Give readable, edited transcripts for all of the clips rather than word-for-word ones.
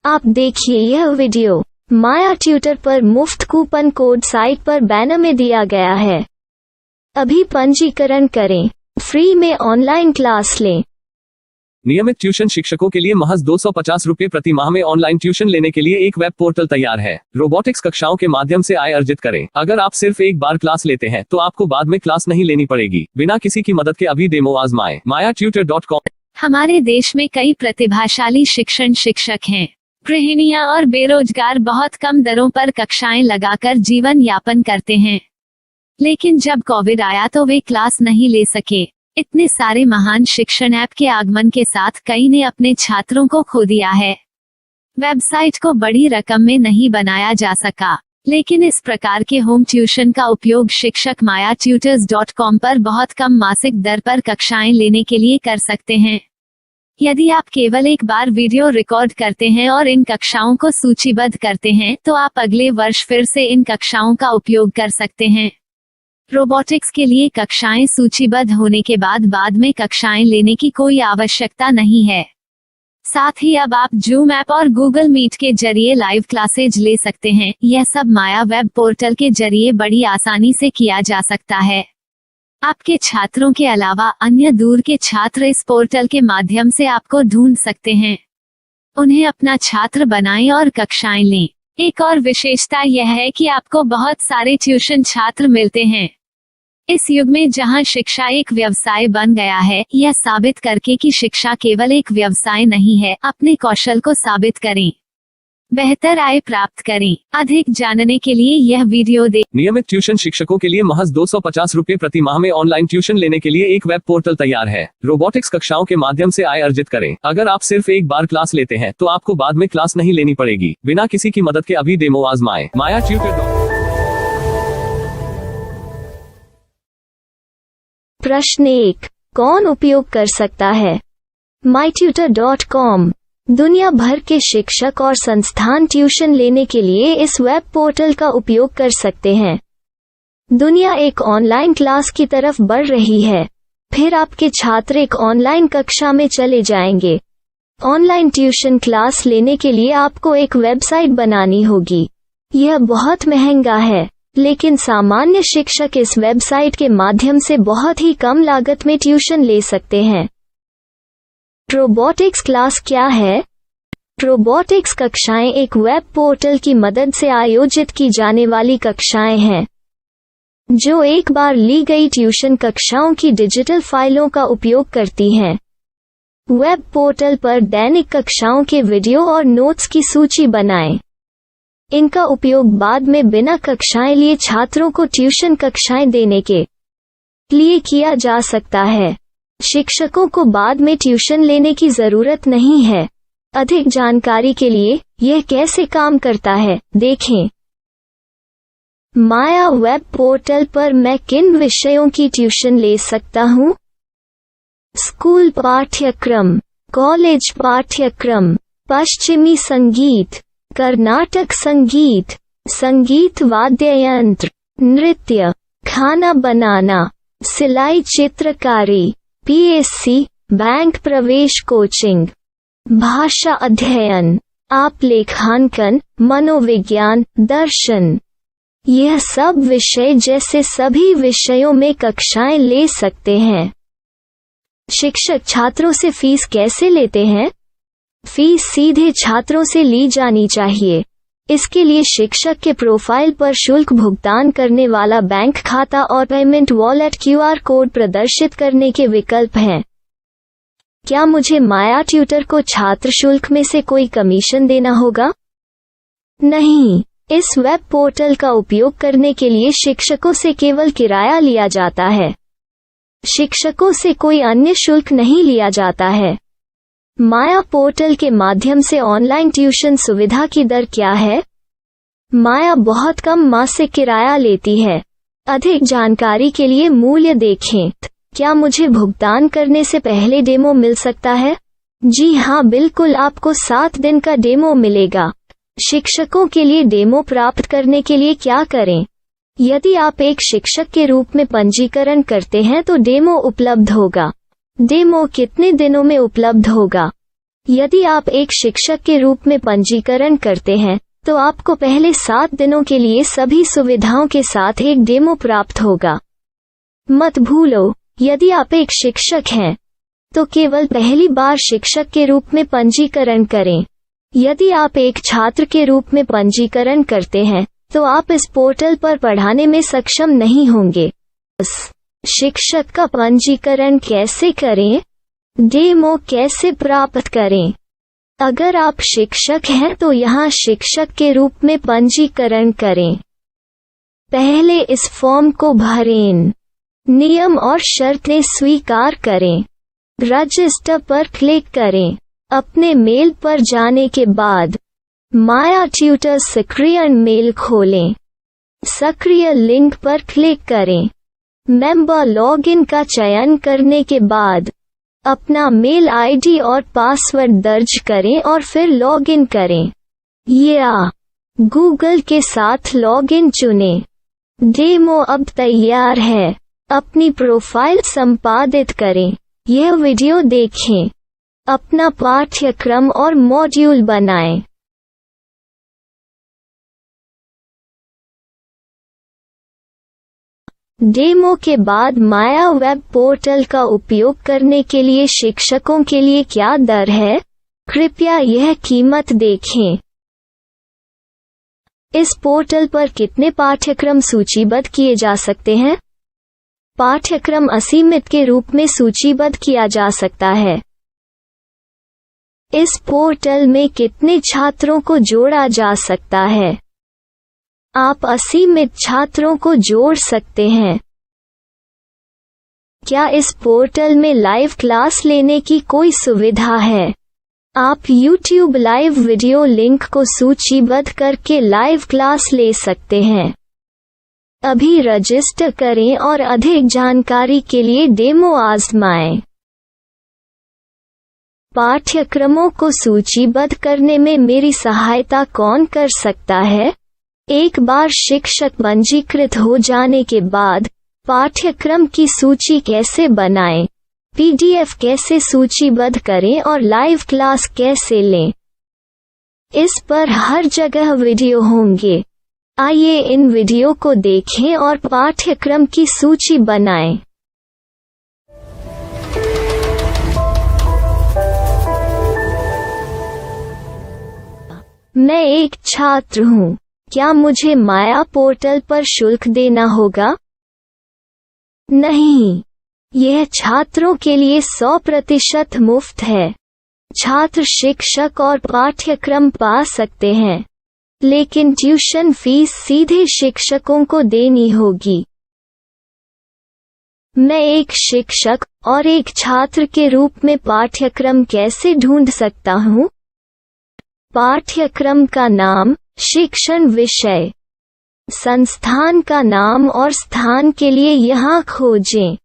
आप देखिए यह वीडियो माया ट्यूटर पर मुफ्त कूपन कोड साइट पर बैनर में दिया गया है। अभी पंजीकरण करें, फ्री में ऑनलाइन क्लास लें। नियमित ट्यूशन शिक्षकों के लिए महज 250 रुपये प्रति माह में ऑनलाइन ट्यूशन लेने के लिए एक वेब पोर्टल तैयार है। रोबोटिक्स कक्षाओं के माध्यम से आय अर्जित करें। अगर आप सिर्फ एक बार क्लास लेते हैं तो आपको बाद में क्लास नहीं लेनी पड़ेगी। बिना किसी की मदद के अभी डेमो आजमाएं। mayaTutor.com। हमारे देश में कई प्रतिभाशाली शिक्षक हैं। गृहिणियां और बेरोजगार बहुत कम दरों पर कक्षाएं लगाकर जीवन यापन करते हैं, लेकिन जब कोविड आया तो वे क्लास नहीं ले सके। इतने सारे महान शिक्षण ऐप के आगमन के साथ कई ने अपने छात्रों को खो दिया है। वेबसाइट को बड़ी रकम में नहीं बनाया जा सका, लेकिन इस प्रकार के होम ट्यूशन का उपयोग शिक्षक mayaTutors.com पर बहुत कम मासिक दर पर कक्षाएं लेने के लिए कर सकते हैं। यदि आप केवल एक बार वीडियो रिकॉर्ड करते हैं और इन कक्षाओं को सूचीबद्ध करते हैं तो आप अगले वर्ष फिर से इन कक्षाओं का उपयोग कर सकते हैं। रोबोटिक्स के लिए कक्षाएं सूचीबद्ध होने के बाद में कक्षाएं लेने की कोई आवश्यकता नहीं है। साथ ही अब आप जूम ऐप और गूगल मीट के जरिए लाइव क्लासेज ले सकते हैं। यह सब माया वेब पोर्टल के जरिए बड़ी आसानी से किया जा सकता है। आपके छात्रों के अलावा अन्य दूर के छात्र इस पोर्टल के माध्यम से आपको ढूंढ सकते हैं। उन्हें अपना छात्र बनाएं और कक्षाएं लें। एक और विशेषता यह है कि आपको बहुत सारे ट्यूशन छात्र मिलते हैं। इस युग में जहां शिक्षा एक व्यवसाय बन गया है, यह साबित करके कि शिक्षा केवल एक व्यवसाय नहीं है, अपने कौशल को साबित करें, बेहतर आय प्राप्त करें। अधिक जानने के लिए यह वीडियो देखें। नियमित ट्यूशन शिक्षकों के लिए महज 250 रुपये प्रति माह में ऑनलाइन ट्यूशन लेने के लिए एक वेब पोर्टल तैयार है। रोबोटिक्स कक्षाओं के माध्यम से आय अर्जित करें। अगर आप सिर्फ एक बार क्लास लेते हैं तो आपको बाद में क्लास नहीं लेनी पड़ेगी। बिना किसी की मदद के अभी डेमो आजमाएं। mayaTutor। प्रश्न 1, कौन उपयोग कर सकता है? myTutor.com। दुनिया भर के शिक्षक और संस्थान ट्यूशन लेने के लिए इस वेब पोर्टल का उपयोग कर सकते हैं। दुनिया एक ऑनलाइन क्लास की तरफ बढ़ रही है। फिर आपके छात्र एक ऑनलाइन कक्षा में चले जाएंगे। ऑनलाइन ट्यूशन क्लास लेने के लिए आपको एक वेबसाइट बनानी होगी। यह बहुत महंगा है, लेकिन सामान्य शिक्षक इस वेबसाइट के माध्यम से बहुत ही कम लागत में ट्यूशन ले सकते हैं। रोबोटिक्स क्लास क्या है? रोबोटिक्स कक्षाएं एक वेब पोर्टल की मदद से आयोजित की जाने वाली कक्षाएं हैं, जो एक बार ली गई ट्यूशन कक्षाओं की डिजिटल फाइलों का उपयोग करती हैं। वेब पोर्टल पर दैनिक कक्षाओं के वीडियो और नोट्स की सूची बनाएं। इनका उपयोग बाद में बिना कक्षाएं लिए छात्रों को ट्यूशन कक्षाएं देने के लिए किया जा सकता है। शिक्षकों को बाद में ट्यूशन लेने की जरूरत नहीं है। अधिक जानकारी के लिए यह कैसे काम करता है, देखें। माया वेब पोर्टल पर मैं किन विषयों की ट्यूशन ले सकता हूँ? स्कूल पाठ्यक्रम, कॉलेज पाठ्यक्रम, पश्चिमी संगीत, कर्नाटक संगीत, संगीत वाद्य यंत्र, नृत्य, खाना बनाना, सिलाई चित्रकारी, PSC, बैंक प्रवेश कोचिंग, भाषा अध्ययन, आप लेखांकन, मनोविज्ञान, दर्शन। यह सब विषय जैसे सभी विषयों में कक्षाएं ले सकते हैं। शिक्षक छात्रों से फीस कैसे लेते हैं? फीस सीधे छात्रों से ली जानी चाहिए। इसके लिए शिक्षक के प्रोफाइल पर शुल्क भुगतान करने वाला बैंक खाता और पेमेंट वॉलेट QR कोड प्रदर्शित करने के विकल्प हैं। क्या मुझे माया ट्यूटर को छात्र शुल्क में से कोई कमीशन देना होगा? नहीं, इस वेब पोर्टल का उपयोग करने के लिए शिक्षकों से केवल किराया लिया जाता है। शिक्षकों से कोई अन्य शुल्क नहीं लिया जाता है। माया पोर्टल के माध्यम से ऑनलाइन ट्यूशन सुविधा की दर क्या है? माया बहुत कम मासिक किराया लेती है। अधिक जानकारी के लिए मूल्य देखें। क्या मुझे भुगतान करने से पहले डेमो मिल सकता है? जी हाँ, बिल्कुल, आपको 7 दिन का डेमो मिलेगा। शिक्षकों के लिए डेमो प्राप्त करने के लिए क्या करें? यदि आप एक शिक्षक के रूप में पंजीकरण करते हैं तो डेमो उपलब्ध होगा। डेमो कितने दिनों में उपलब्ध होगा? यदि आप एक शिक्षक के रूप में पंजीकरण करते हैं तो आपको पहले 7 दिनों के लिए सभी सुविधाओं के साथ एक डेमो प्राप्त होगा। मत भूलो, यदि आप एक शिक्षक हैं तो केवल पहली बार शिक्षक के रूप में पंजीकरण करें। यदि आप एक छात्र के रूप में पंजीकरण करते हैं तो आप इस पोर्टल पर पढ़ाने में सक्षम नहीं होंगे। शिक्षक का पंजीकरण कैसे करें? डेमो कैसे प्राप्त करें? अगर आप शिक्षक हैं तो यहाँ शिक्षक के रूप में पंजीकरण करें। पहले इस फॉर्म को भरें। नियम और शर्तें स्वीकार करें। रजिस्टर पर क्लिक करें। अपने मेल पर जाने के बाद माया ट्यूटर सक्रिय मेल खोलें। सक्रिय लिंक पर क्लिक करें। मेंबर लॉगिन का चयन करने के बाद अपना मेल आईडी और पासवर्ड दर्ज करें और फिर लॉगिन करें या गूगल के साथ लॉगिन चुनें। डेमो अब तैयार है। अपनी प्रोफाइल संपादित करें। यह वीडियो देखें। अपना पाठ्यक्रम और मॉड्यूल बनाएं। डेमो के बाद माया वेब पोर्टल का उपयोग करने के लिए शिक्षकों के लिए क्या दर है? कृपया यह कीमत देखें। इस पोर्टल पर कितने पाठ्यक्रम सूचीबद्ध किए जा सकते हैं? पाठ्यक्रम असीमित के रूप में सूचीबद्ध किया जा सकता है। इस पोर्टल में कितने छात्रों को जोड़ा जा सकता है? आप असीमित छात्रों को जोड़ सकते हैं। क्या इस पोर्टल में लाइव क्लास लेने की कोई सुविधा है? आप YouTube लाइव वीडियो लिंक को सूचीबद्ध करके लाइव क्लास ले सकते हैं। अभी रजिस्टर करें और अधिक जानकारी के लिए डेमो आजमाएं। पाठ्यक्रमों को सूचीबद्ध करने में मेरी सहायता कौन कर सकता है? एक बार शिक्षक पंजीकृत हो जाने के बाद पाठ्यक्रम की सूची कैसे बनाएं, PDF कैसे सूचीबद्ध करें और लाइव क्लास कैसे लें, इस पर हर जगह वीडियो होंगे। आइए इन वीडियो को देखें और पाठ्यक्रम की सूची बनाएं। मैं एक छात्र हूँ। क्या मुझे माया पोर्टल पर शुल्क देना होगा? नहीं, यह छात्रों के लिए 100% मुफ्त है। छात्र शिक्षक और पाठ्यक्रम पा सकते हैं, लेकिन ट्यूशन फीस सीधे शिक्षकों को देनी होगी। मैं एक शिक्षक और एक छात्र के रूप में पाठ्यक्रम कैसे ढूंढ सकता हूँ? पाठ्यक्रम का नाम, शिक्षण विषय, संस्थान का नाम और स्थान के लिए यहाँ खोजें।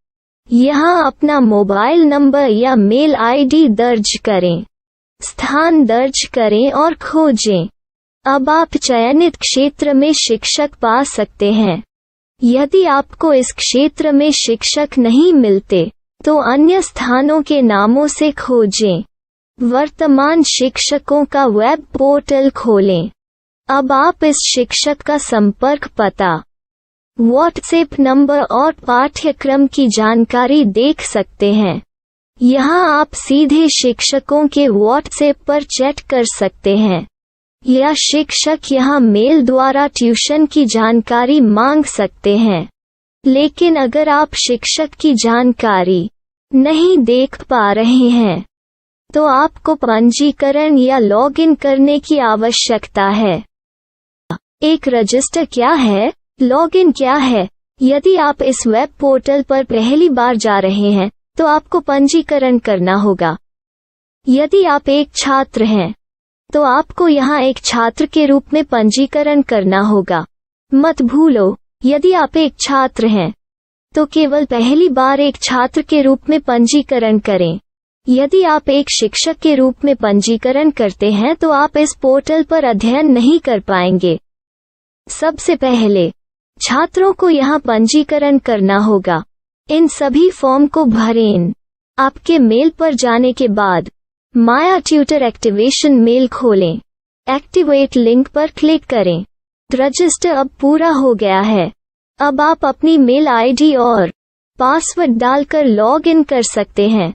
यहाँ अपना मोबाइल नंबर या मेल आईडी दर्ज करें। स्थान दर्ज करें और खोजें। अब आप चयनित क्षेत्र में शिक्षक पा सकते हैं। यदि आपको इस क्षेत्र में शिक्षक नहीं मिलते तो अन्य स्थानों के नामों से खोजें। वर्तमान शिक्षकों का वेब पोर्टल खोलें। अब आप इस शिक्षक का संपर्क पता, व्हाट्सएप नंबर और पाठ्यक्रम की जानकारी देख सकते हैं। यहाँ आप सीधे शिक्षकों के व्हाट्सएप पर चैट कर सकते हैं या शिक्षक यहाँ मेल द्वारा ट्यूशन की जानकारी मांग सकते हैं। लेकिन अगर आप शिक्षक की जानकारी नहीं देख पा रहे हैं तो आपको पंजीकरण या लॉगिन करने की आवश्यकता है। एक रजिस्टर क्या है? लॉगिन क्या है? यदि आप इस वेब पोर्टल पर पहली बार जा रहे हैं तो आपको पंजीकरण करना होगा। यदि आप एक छात्र हैं तो आपको यहाँ एक छात्र के रूप में पंजीकरण करना होगा। मत भूलो, यदि आप एक छात्र हैं तो केवल पहली बार एक छात्र के रूप में पंजीकरण करें। यदि आप एक शिक्षक के रूप में पंजीकरण करते हैं तो आप इस पोर्टल पर अध्ययन नहीं कर पाएंगे। सबसे पहले छात्रों को यहाँ पंजीकरण करना होगा। इन सभी फॉर्म को भरें। आपके मेल पर जाने के बाद माया ट्यूटर एक्टिवेशन मेल खोलें। एक्टिवेट लिंक पर क्लिक करें। रजिस्टर अब पूरा हो गया है। अब आप अपनी मेल आईडी और पासवर्ड डालकर लॉग इन कर सकते हैं।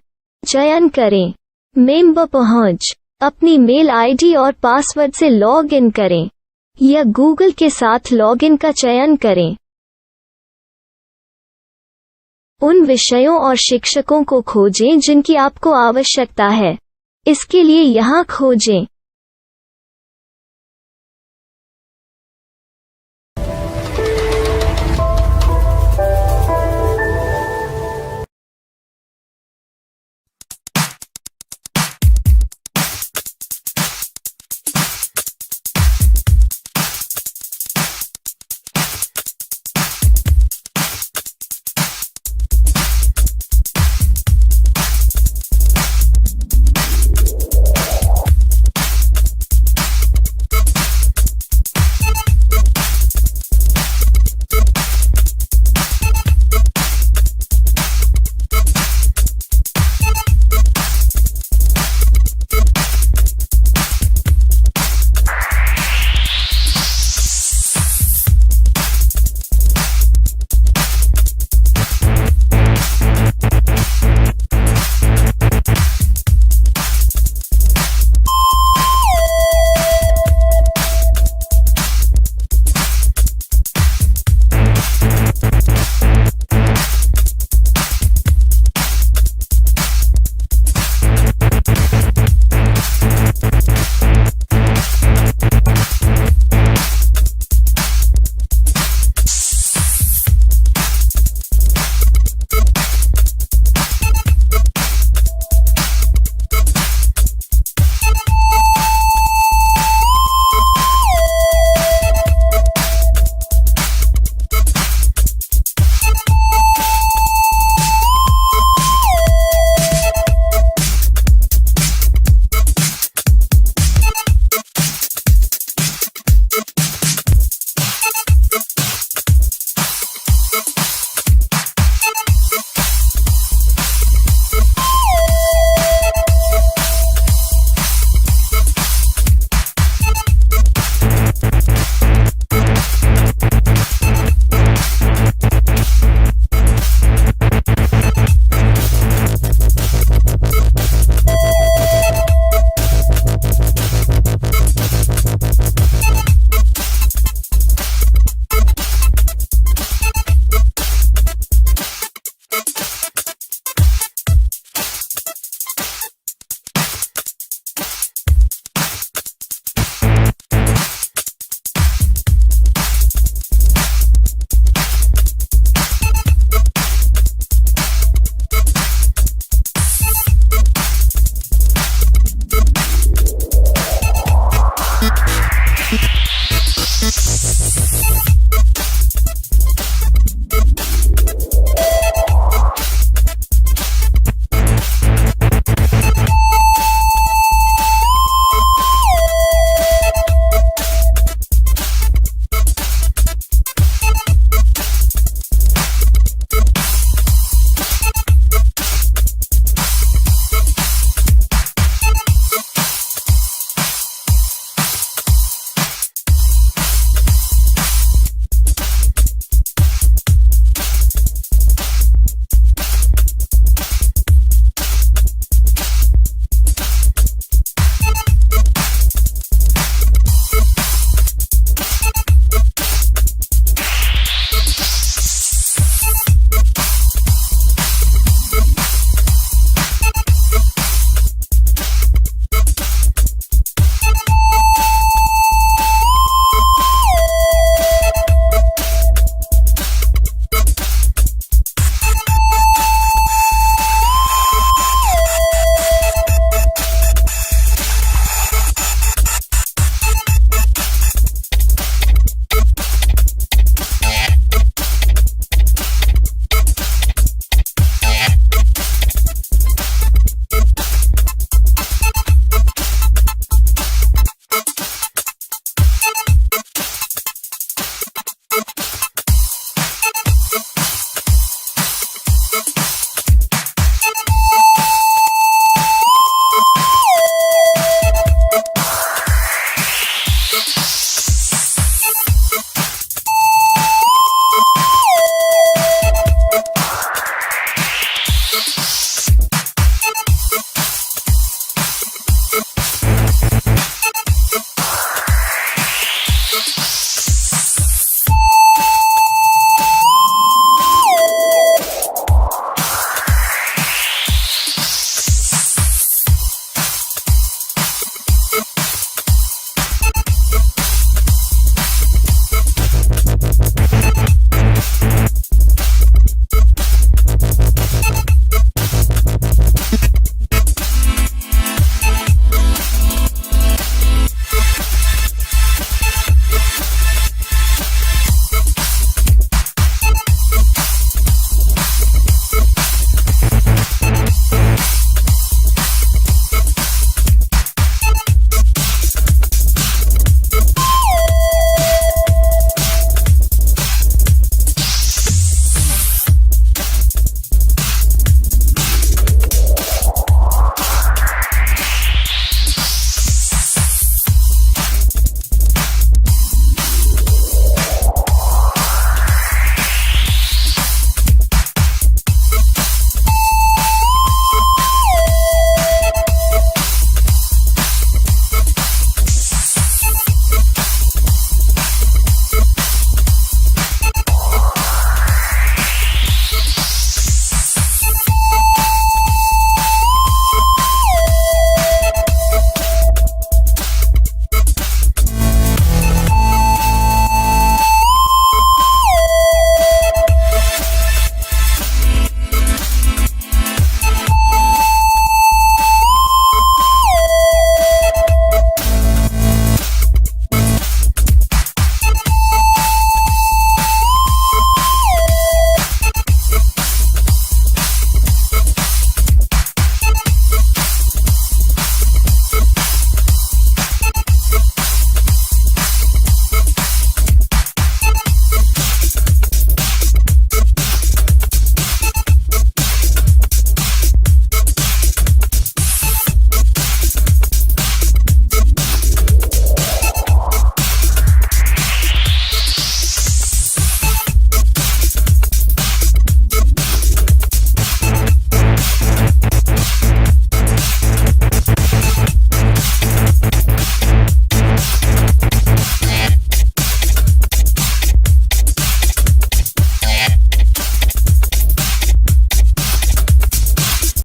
चयन करें मेंबर पहुंच। अपनी मेल आईडी और पासवर्ड से लॉग इन करें या गूगल के साथ लॉगिन का चयन करें। उन विषयों और शिक्षकों को खोजें जिनकी आपको आवश्यकता है। इसके लिए यहाँ खोजें।